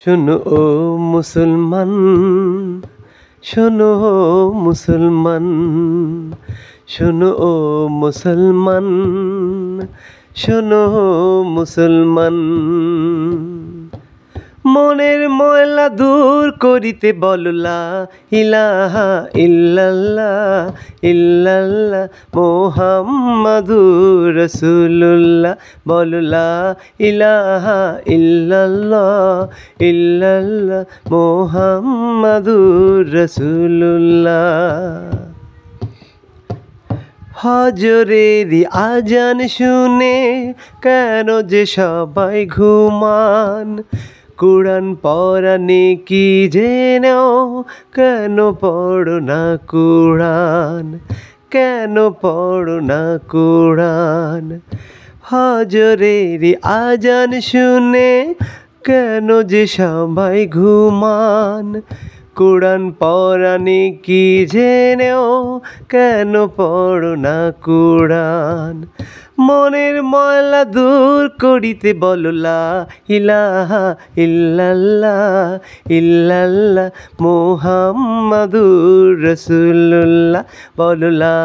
শোনো ও মুসলমান, শোনো ও মুসলমান, শোনো ও মুসলমান, শোনো ও মুসলমান। মনের ময়লা দূর করিতে বলো লা ইলাহা ইল্লাল্লাহ ইল্লাল্লাহ মুহাম্মাদুর রাসূলুল্লাহ। বলো লা ইলাহা ইল্লাল্লাহ ইল্লাল্লাহ মুহাম্মাদুর রাসূলুল্লাহ। ফজরেরই আজান শুনে কেন যে সবাই ঘুমান, কুরআন পড়া নেকি জেনেও কেন পড়ো না কুরআন, কেন পড়ো না কুরআন। ফজরেরই আজান শুনে কেন যে সবাই ঘুমান, কুরআন পড়া নেকি জেনেও কেন পড়ো না কুরআন। মনের ময়লা দূর করিতে বলো লা ইলাহা ইল্লাল্লাহ ইল্লাল্লাহ মুহাম্মাদুর রাসূলুল্লাহ। বলো লা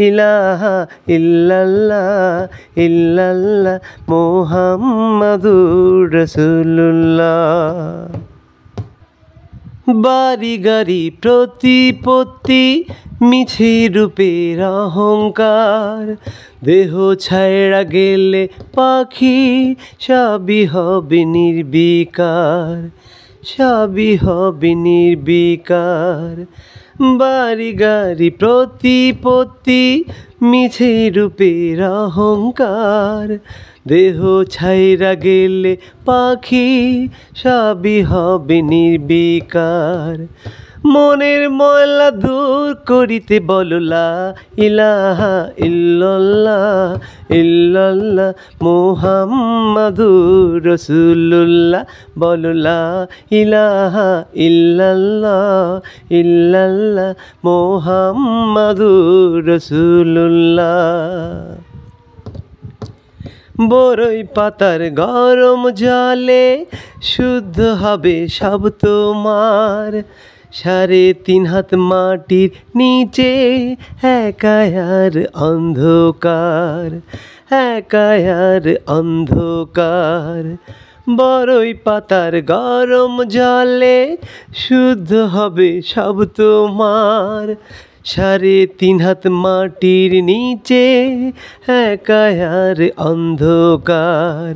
ইলাহা ইল্লাল্লাহ ইল্লাল্লাহ মুহাম্মাদুর রাসূলুল্লাহ। বাড়ি গাড়ি প্রতিপত্তি মিছে রূপের অহংকার, দেহ ছায়ড়া গেলে পাখি সবই হবে নির্বিকার, সবই হবে নির্বিকার। বাড়ি গাড়ি প্রতিপত্তি মিছে রূপের অহংকার, দেহ ছাইরা গেলে পাখি সবই হবে নির্বিকার। মনের ময়লা দূর করিতে বলো লা ইলাহা ইল্লাল্লাহ ইল্লাল্লাহ মুহাম্মাদুর রাসূলুল্লাহ। বলো লা ইলাহা ইল্লাল্লাহ ইল্লাল্লাহ মুহাম্মাদুর রাসূলুল্লাহ। বরই পাতার গরম জলে শুদ্ধ হবে সব তোমার, 3.5 হাত মাটির নিচে একায়ার অন্ধকার, একায়ার অন্ধকার। বরই পাতার গরম জলে শুদ্ধ হবে সব তোমার, 3.5 হাত মাটির নিচে একায়ার অন্ধকার।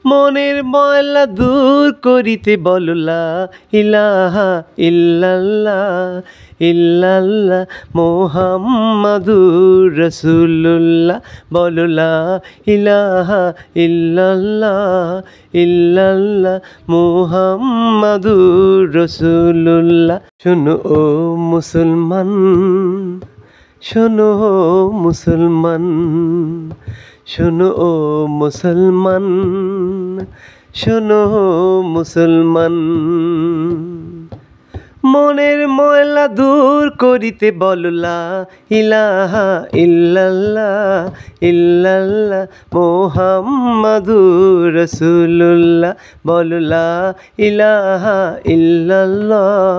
মনের ময়লা দূর করিতে বলো লা ইলাহা ইল্লাল্লাহ ইল্লাল্লাহ মুহাম্মাদুর রাসূলুল্লাহ। বলো লা ইলাহা ইল্লাল্লাহ ইল্লাল্লাহ মুহাম্মাদুর রাসূলুল্লাহ। শোনো ও মুসলমান, শোনো ও মুসলমান, শোনো ও মুসলমান, শোনো ও মুসলমান। মনের ময়লা দূর করিতে বলো লা ইলাহা ইল্লাল্লাহ ইল্লাল্লাহ মুহাম্মাদুর রাসূলুল্লাহ। বলো লা ইলাহা ইল্লাল্লাহ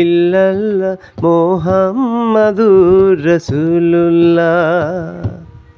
ইল্লাল্লাহ মুহাম্মাদুর রাসূলুল্লাহ।